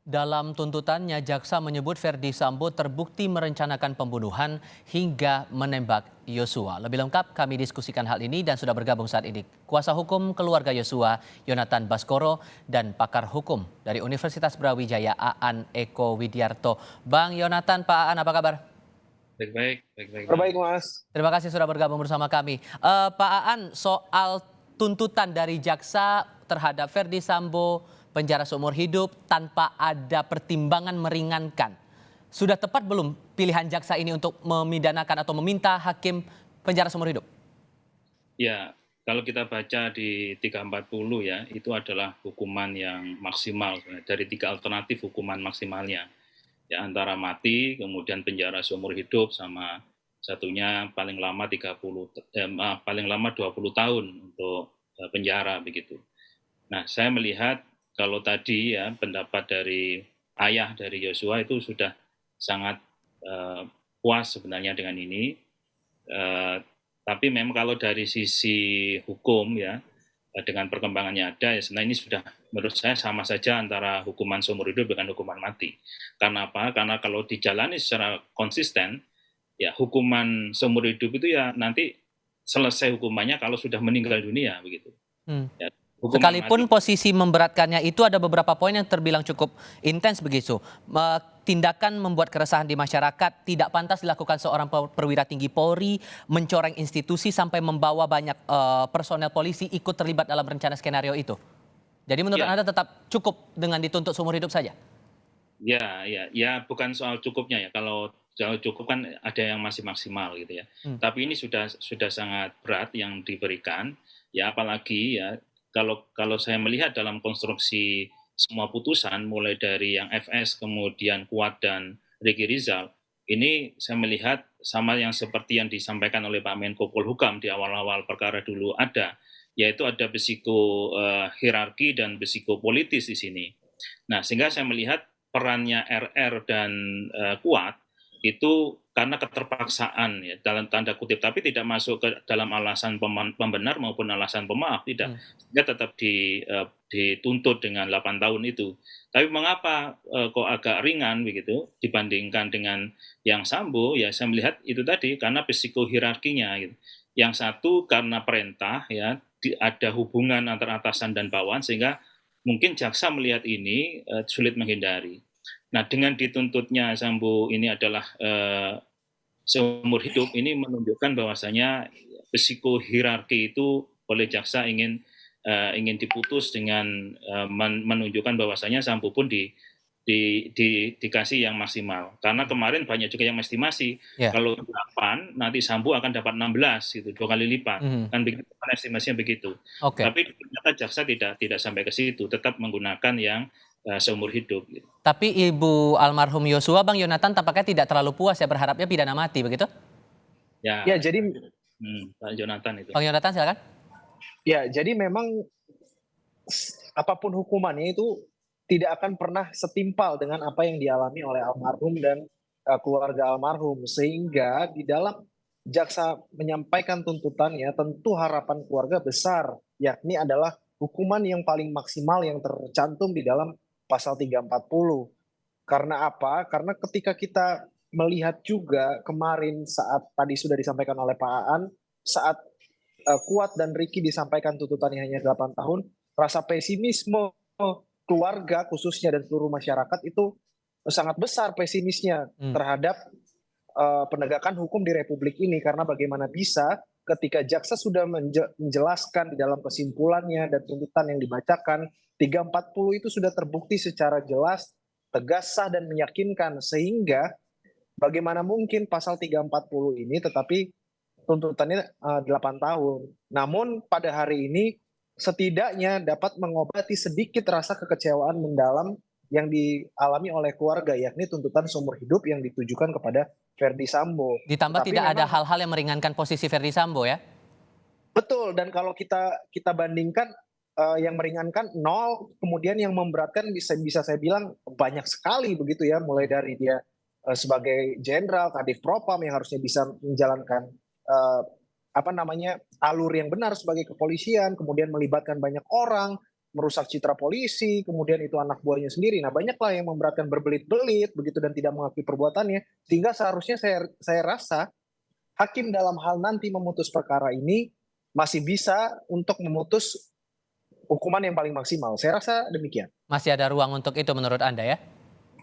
Dalam tuntutannya, jaksa menyebut Verdi Sambo terbukti merencanakan pembunuhan hingga menembak Yosua. Lebih lengkap kami diskusikan hal ini dan sudah bergabung saat ini kuasa hukum keluarga Yosua, Yonatan Baskoro, dan pakar hukum dari Universitas Brawijaya, Aan Eko Widiarto. Bang Yonatan, Pak Aan, apa kabar? Baik, Terbaik, Bang. Mas. Terima kasih sudah bergabung bersama kami. Pak Aan, soal tuntutan dari jaksa terhadap Verdi Sambo, penjara seumur hidup tanpa ada pertimbangan meringankan. Sudah tepat belum pilihan jaksa ini untuk memidanakan atau meminta hakim penjara seumur hidup? Ya, kalau kita baca di 340 ya, itu adalah hukuman yang maksimal dari 3 alternatif hukuman maksimalnya. Ya, antara mati, kemudian penjara seumur hidup, sama satunya paling lama 20 tahun untuk penjara begitu. Nah, saya melihat kalau tadi ya pendapat dari ayah dari Yosua itu sudah sangat puas sebenarnya dengan ini. Tapi memang kalau dari sisi hukum ya, dengan perkembangannya ada ya sebenarnya ini sudah menurut saya sama saja antara hukuman seumur hidup dengan hukuman mati. Karena apa? Karena kalau dijalani secara konsisten, ya hukuman seumur hidup itu ya nanti selesai hukumannya kalau sudah meninggal dunia begitu. Hmm. Ya, hukuman mati. Sekalipun posisi memberatkannya itu ada beberapa poin yang terbilang cukup intens begitu. Tindakan membuat keresahan di masyarakat tidak pantas dilakukan seorang perwira tinggi Polri, mencoreng institusi sampai membawa banyak personel polisi ikut terlibat dalam rencana skenario itu. Jadi menurut Ya. Anda tetap cukup dengan dituntut seumur hidup saja? Ya, bukan soal cukupnya ya. Kalau cukup kan ada yang masih maksimal gitu ya. Tapi ini sudah sangat berat yang diberikan. Ya apalagi ya kalau saya melihat dalam konstruksi semua putusan mulai dari yang FS kemudian Kuat dan Riki Rizal, ini saya melihat sama yang seperti yang disampaikan oleh Pak Menko Polhukam di awal-awal perkara dulu ada, yaitu ada berisiko hierarki dan berisiko politis di sini. Nah, sehingga saya melihat perannya RR dan Kuat itu karena keterpaksaan ya dalam tanda kutip, tapi tidak masuk ke dalam alasan pembenar maupun alasan pemaaf, tidak. Dia tetap dituntut dengan 8 tahun itu. Tapi mengapa kok agak ringan begitu dibandingkan dengan yang Sambo? Ya saya melihat itu tadi karena psiko hierarkinya gitu. Yang satu karena perintah ya ada hubungan antara atasan dan bawahan sehingga mungkin jaksa melihat ini sulit menghindari. Nah, dengan dituntutnya Sambo ini adalah seumur hidup, ini menunjukkan bahwasanya risiko hierarki itu oleh jaksa ingin diputus dengan menunjukkan bahwasanya Sambo pun dikasih yang maksimal. Karena kemarin banyak juga yang estimasi kalau 8 nanti Sambo akan dapat 16 gitu, 2 kali lipat. Kan begitu kan estimasinya begitu. Tapi ternyata jaksa tidak sampai ke situ, tetap menggunakan yang seumur hidup gitu. Tapi ibu almarhum Yosua, Bang Yonatan tampaknya tidak terlalu puas ya, berharapnya pidana mati begitu? Ya, jadi Pak Jonathan itu. Bang Yonatan silakan. Ya, jadi memang apapun hukumannya itu tidak akan pernah setimpal dengan apa yang dialami oleh almarhum dan keluarga almarhum, sehingga di dalam jaksa menyampaikan tuntutannya tentu harapan keluarga besar, yakni adalah hukuman yang paling maksimal yang tercantum di dalam pasal 340. Karena apa? Karena ketika kita melihat juga kemarin saat tadi sudah disampaikan oleh Pak Aan, saat Kuat dan Riki disampaikan tuntutannya hanya 8 tahun, rasa pesimisme keluarga khususnya dan seluruh masyarakat itu sangat besar pesimisnya terhadap penegakan hukum di Republik ini. Karena bagaimana bisa ketika jaksa sudah menjelaskan di dalam kesimpulannya dan tuntutan yang dibacakan, 340 itu sudah terbukti secara jelas, tegas, sah, dan meyakinkan, sehingga bagaimana mungkin pasal 340 ini tetapi tuntutannya 8 tahun. Namun pada hari ini setidaknya dapat mengobati sedikit rasa kekecewaan mendalam yang dialami oleh keluarga, yakni tuntutan seumur hidup yang ditujukan kepada Verdi Sambo. Ditambah Tetapi tidak ada memang hal-hal yang meringankan posisi Verdi Sambo ya? betul, dan kalau kita bandingkan yang meringankan 0, kemudian yang memberatkan bisa saya bilang banyak sekali begitu ya, mulai dari dia sebagai jenderal, kadif propam yang harusnya bisa menjalankan alur yang benar sebagai kepolisian, kemudian melibatkan banyak orang, merusak citra polisi, kemudian itu anak buahnya sendiri. Nah, banyaklah yang memberatkan berbelit-belit begitu dan tidak mengakui perbuatannya, sehingga seharusnya saya rasa hakim dalam hal nanti memutus perkara ini masih bisa untuk memutus hukuman yang paling maksimal. Saya rasa demikian. Masih ada ruang untuk itu menurut Anda ya?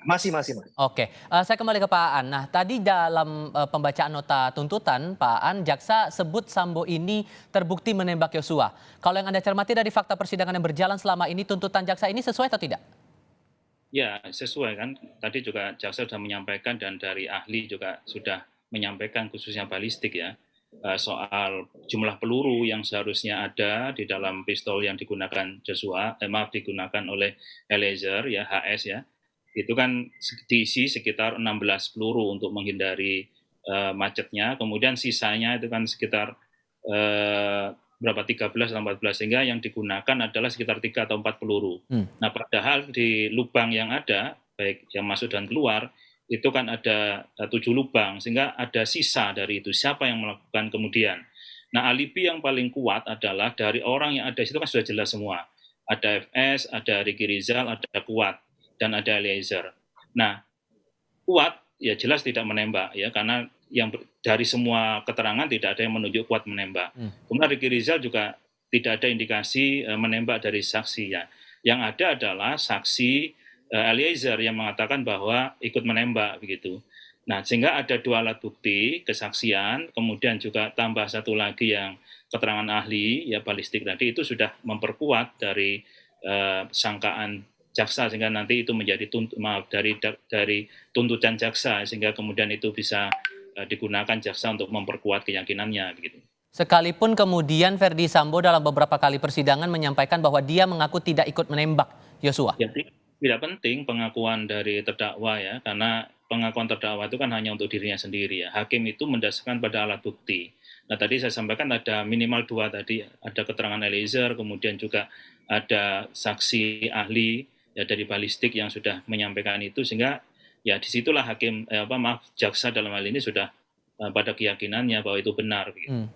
Masih. Oke, saya kembali ke Pak Aan. Nah, tadi dalam pembacaan nota tuntutan, Pak Aan, jaksa sebut Sambo ini terbukti menembak Yosua. Kalau yang Anda cermati dari fakta persidangan yang berjalan selama ini, tuntutan jaksa ini sesuai atau tidak? Ya, sesuai kan. Tadi juga jaksa sudah menyampaikan dan dari ahli juga sudah menyampaikan khususnya balistik ya, soal jumlah peluru yang seharusnya ada di dalam pistol yang digunakan Joshua, digunakan oleh Eliezer ya, HS ya. Itu kan diisi sekitar 16 peluru untuk menghindari macetnya, kemudian sisanya itu kan sekitar berapa 13 atau 14, sehingga yang digunakan adalah sekitar 3 atau 4 peluru. Nah, padahal di lubang yang ada, baik yang masuk dan keluar, itu kan ada 7 lubang, sehingga ada sisa dari itu. Siapa yang melakukan kemudian? Nah, alibi yang paling kuat adalah dari orang yang ada di situ kan sudah jelas semua. Ada FS, ada Ricky Rizal, ada Kuat, dan ada Eliezer. Nah, Kuat ya jelas tidak menembak ya, karena yang dari semua keterangan tidak ada yang menunjuk Kuat menembak. Kemudian Ricky Rizal juga tidak ada indikasi menembak dari saksi ya. Yang ada adalah saksi Eliezer yang mengatakan bahwa ikut menembak begitu. Nah, sehingga ada 2 alat bukti kesaksian, kemudian juga tambah satu lagi yang keterangan ahli ya balistik tadi, itu sudah memperkuat dari sangkaan jaksa, sehingga nanti itu menjadi dari tuntutan jaksa, sehingga kemudian itu bisa digunakan jaksa untuk memperkuat keyakinannya begitu. Sekalipun kemudian Verdi Sambo dalam beberapa kali persidangan menyampaikan bahwa dia mengaku tidak ikut menembak Yosua. Ya, tidak penting pengakuan dari terdakwa ya, karena pengakuan terdakwa itu kan hanya untuk dirinya sendiri ya. Hakim itu mendasarkan pada alat bukti. Nah, tadi saya sampaikan ada minimal 2 tadi, ada keterangan Eliezer, kemudian juga ada saksi ahli ya dari balistik yang sudah menyampaikan itu, sehingga ya disitulah hakim jaksa dalam hal ini sudah pada keyakinannya bahwa itu benar begitu.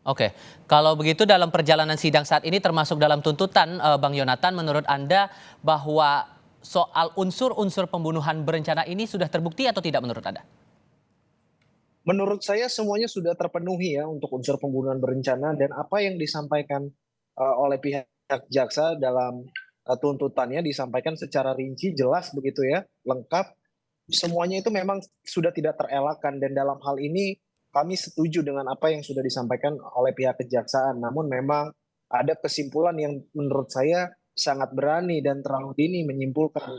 Oke, kalau begitu dalam perjalanan sidang saat ini termasuk dalam tuntutan Bang Yonatan, menurut Anda bahwa soal unsur-unsur pembunuhan berencana ini sudah terbukti atau tidak menurut Anda? Menurut saya semuanya sudah terpenuhi ya untuk unsur pembunuhan berencana, dan apa yang disampaikan oleh pihak jaksa dalam tuntutannya disampaikan secara rinci, jelas begitu ya, lengkap. Semuanya itu memang sudah tidak terelakkan, dan dalam hal ini kami setuju dengan apa yang sudah disampaikan oleh pihak kejaksaan. Namun memang ada kesimpulan yang menurut saya sangat berani dan terlalu dini menyimpulkan,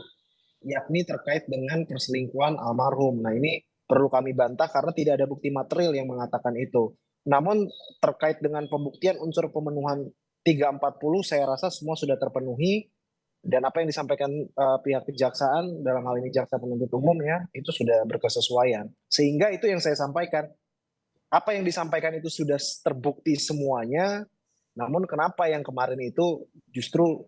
yakni terkait dengan perselingkuhan almarhum. Nah, ini perlu kami bantah karena tidak ada bukti material yang mengatakan itu. Namun terkait dengan pembuktian unsur pemenuhan 340, saya rasa semua sudah terpenuhi, dan apa yang disampaikan pihak kejaksaan, dalam hal ini jaksa penuntut umum ya, itu sudah berkesesuaian. Sehingga itu yang saya sampaikan, apa yang disampaikan itu sudah terbukti semuanya, namun kenapa yang kemarin itu justru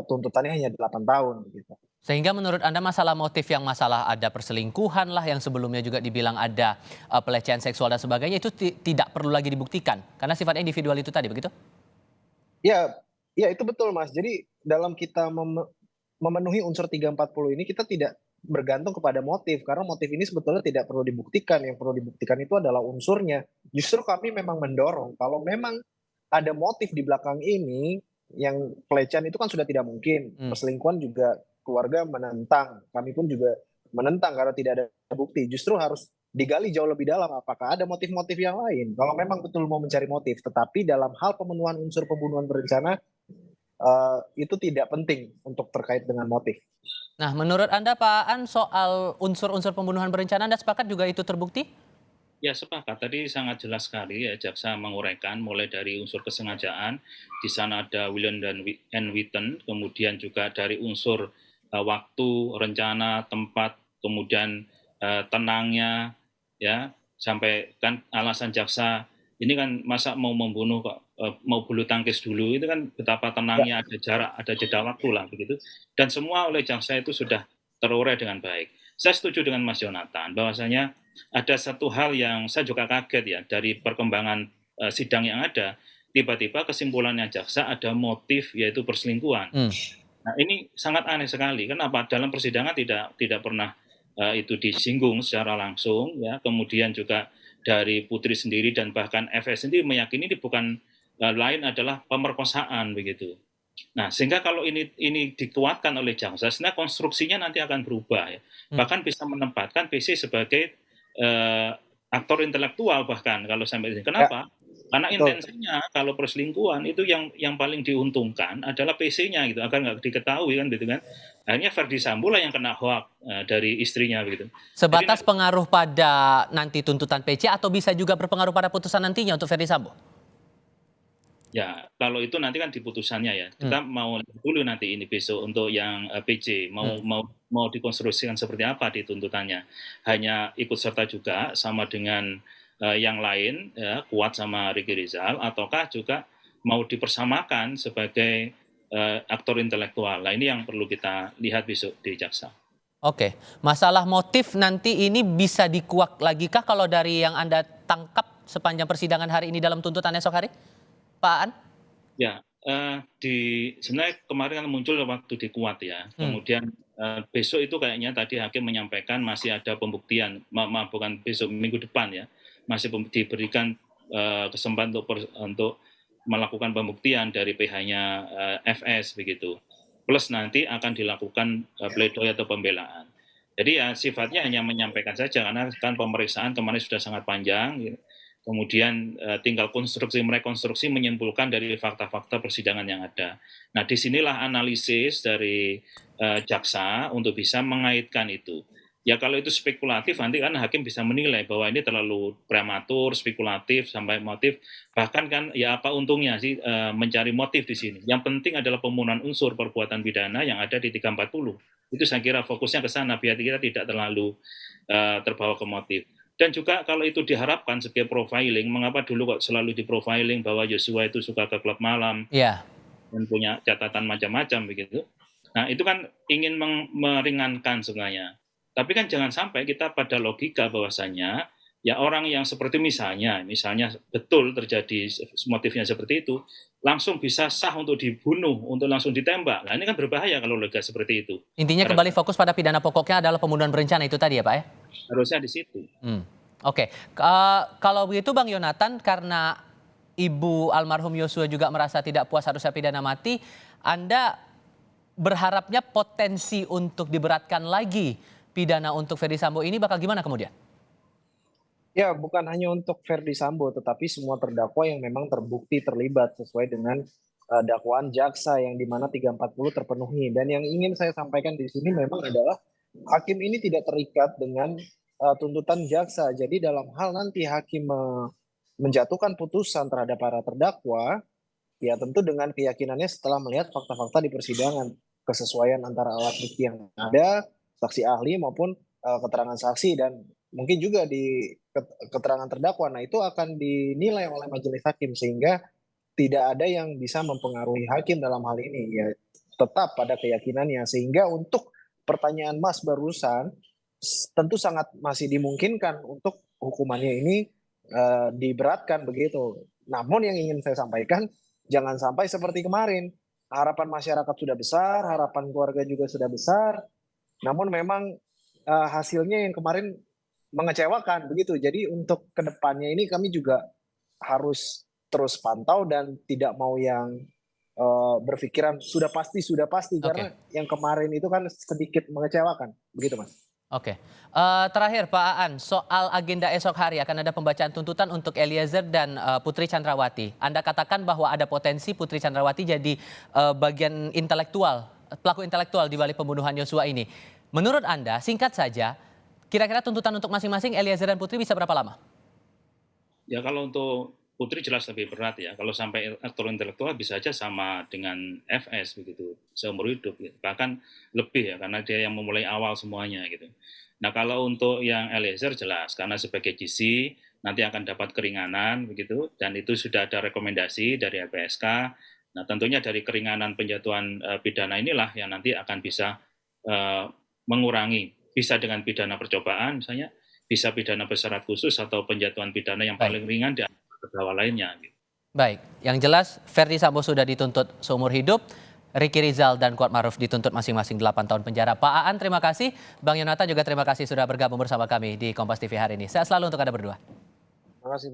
tuntutannya hanya 8 tahun gitu. Sehingga menurut Anda masalah motif yang masalah ada perselingkuhan lah yang sebelumnya juga dibilang ada pelecehan seksual dan sebagainya itu tidak perlu lagi dibuktikan karena sifatnya individual itu tadi, begitu? Ya, ya itu betul Mas. Jadi dalam kita memenuhi unsur 340 ini, kita tidak bergantung kepada motif, karena motif ini sebetulnya tidak perlu dibuktikan. Yang perlu dibuktikan itu adalah unsurnya. Justru kami memang mendorong kalau memang ada motif di belakang ini, yang pelecehan itu kan sudah tidak mungkin, perselingkuhan juga keluarga menentang, kami pun juga menentang karena tidak ada bukti. Justru harus digali jauh lebih dalam apakah ada motif-motif yang lain. Kalau memang betul mau mencari motif, tetapi dalam hal pemenuhan unsur pembunuhan berencana itu tidak penting untuk terkait dengan motif. Nah, menurut Anda Pak Aan soal unsur-unsur pembunuhan berencana Anda sepakat juga itu terbukti? Ya, sepakat. Tadi sangat jelas sekali ya jaksa menguraikan mulai dari unsur kesengajaan, di sana ada William dan Witten, kemudian juga dari unsur waktu, rencana, tempat, kemudian tenangnya, ya sampai kan alasan jaksa ini kan masa mau membunuh kok mau bulu tangkis dulu, itu kan betapa tenangnya, ada jarak, ada jeda waktu lah begitu, dan semua oleh jaksa itu sudah terurai dengan baik. Saya setuju dengan Mas Yonatan bahwasanya ada satu hal yang saya juga kaget ya dari perkembangan sidang yang ada. tiba-tiba kesimpulannya jaksa ada motif yaitu perselingkuhan. Nah, ini sangat aneh sekali. Kenapa? Dalam persidangan tidak pernah itu disinggung secara langsung, ya. Kemudian juga dari Putri sendiri dan bahkan FS sendiri meyakini ini bukan lain adalah pemerkosaan begitu. Nah, sehingga kalau ini dikuatkan oleh jaksa, sebenarnya konstruksinya nanti akan berubah, ya. Bahkan bisa menempatkan PC sebagai aktor intelektual bahkan kalau sampai ini. Kenapa? Karena intensinya kalau perselingkuhan itu yang paling diuntungkan adalah PC-nya gitu, agar nggak diketahui kan gitu kan. Akhirnya Verdi Sambo lah yang kena hoak dari istrinya begitu. Sebatas pengaruh pada nanti tuntutan PC atau bisa juga berpengaruh pada putusan nantinya untuk Verdi Sambo? Ya, kalau itu nanti kan di putusannya ya. Kita mau dulu nanti ini besok untuk yang PC mau dikonstruksikan seperti apa di tuntutannya. Hanya ikut serta juga sama dengan yang lain ya, Kuat sama Ricky Rizal, ataukah juga mau dipersamakan sebagai aktor intelektual. Nah, ini yang perlu kita lihat besok di jaksa. Oke, masalah motif nanti ini bisa dikuak lagi kah kalau dari yang Anda tangkap sepanjang persidangan hari ini dalam tuntutan esok hari, Pak Aan? Ya, sebenarnya kemarin kan muncul waktu di Kuat ya. Kemudian besok itu kayaknya tadi hakim menyampaikan masih ada pembuktian, maaf bukan besok, minggu depan ya, masih diberikan kesempatan untuk melakukan pembuktian dari pihaknya FS begitu. Plus nanti akan dilakukan pledoi atau pembelaan. Jadi ya sifatnya hanya menyampaikan saja karena kan pemeriksaan kemarin sudah sangat panjang. Gitu. Kemudian tinggal rekonstruksi menyimpulkan dari fakta-fakta persidangan yang ada. Nah, disinilah analisis dari jaksa untuk bisa mengaitkan itu. Ya kalau itu spekulatif nanti kan hakim bisa menilai bahwa ini terlalu prematur, spekulatif sampai motif. Bahkan kan ya apa untungnya sih mencari motif di sini. Yang penting adalah pemenuhan unsur perbuatan pidana yang ada di 340. Itu saya kira fokusnya ke sana biar kita tidak terlalu terbawa ke motif. Dan juga kalau itu diharapkan sebagai profiling, mengapa dulu kok selalu di profiling bahwa Joshua itu suka ke klub malam dan punya catatan macam-macam begitu. Nah itu kan ingin meringankan sebenarnya. Tapi kan jangan sampai kita pada logika bahwasannya ya orang yang seperti misalnya betul terjadi motifnya seperti itu, langsung bisa sah untuk dibunuh, untuk langsung ditembak. Nah ini kan berbahaya kalau logika seperti itu. Intinya kembali fokus pada pidana pokoknya adalah pembunuhan berencana itu tadi ya Pak ya? Harusnya di situ. Oke, kalau begitu Bang Yonatan, karena ibu almarhum Yosua juga merasa tidak puas harusnya pidana mati, Anda berharapnya potensi untuk diberatkan lagi pidana untuk Verdi Sambo ini bakal gimana kemudian? Ya, bukan hanya untuk Verdi Sambo, tetapi semua terdakwa yang memang terbukti terlibat sesuai dengan dakwaan jaksa yang di mana 340 terpenuhi. Dan yang ingin saya sampaikan di sini memang adalah hakim ini tidak terikat dengan tuntutan jaksa. Jadi dalam hal nanti hakim menjatuhkan putusan terhadap para terdakwa, ya tentu dengan keyakinannya setelah melihat fakta-fakta di persidangan, kesesuaian antara alat bukti yang ada, saksi ahli maupun keterangan saksi dan mungkin juga di keterangan terdakwa. Nah, itu akan dinilai oleh majelis hakim sehingga tidak ada yang bisa mempengaruhi hakim dalam hal ini. Ya, tetap pada keyakinannya. Sehingga untuk pertanyaan Mas barusan, tentu sangat masih dimungkinkan untuk hukumannya ini diberatkan begitu. Namun yang ingin saya sampaikan, jangan sampai seperti kemarin. Harapan masyarakat sudah besar, harapan keluarga juga sudah besar. Namun memang hasilnya yang kemarin mengecewakan begitu. Jadi untuk kedepannya ini kami juga harus terus pantau dan tidak mau yang berpikiran sudah pasti karena yang kemarin itu kan sedikit mengecewakan begitu Mas. Oke, terakhir Pak Aan, soal agenda esok hari akan ada pembacaan tuntutan untuk Eliezer dan Putri Chandrawati. Anda katakan bahwa ada potensi Putri Chandrawati jadi bagian intelektual, pelaku intelektual di balik pembunuhan Yosua ini. Menurut Anda, singkat saja, kira-kira tuntutan untuk masing-masing Eliezer dan Putri bisa berapa lama? Ya kalau untuk Putri jelas lebih berat ya. Kalau sampai aktor intelektual bisa aja sama dengan FS begitu, seumur hidup. Gitu. Bahkan lebih ya, karena dia yang memulai awal semuanya gitu. Nah kalau untuk yang Eliezer jelas, karena sebagai GC nanti akan dapat keringanan begitu, dan itu sudah ada rekomendasi dari LPSK. Nah tentunya dari keringanan penjatuhan pidana inilah yang nanti akan bisa mengurangi, bisa dengan pidana percobaan misalnya, bisa pidana bersyarat khusus atau penjatuhan pidana yang paling ringan di terdakwa lainnya. Gitu. Baik, yang jelas Verdi Sambo sudah dituntut seumur hidup, Ricky Rizal dan Kuat Maruf dituntut masing-masing 8 tahun penjara. Pak Aan terima kasih, Bang Yonatan juga terima kasih sudah bergabung bersama kami di Kompas TV hari ini. Sehat selalu untuk Anda berdua. Terima kasih.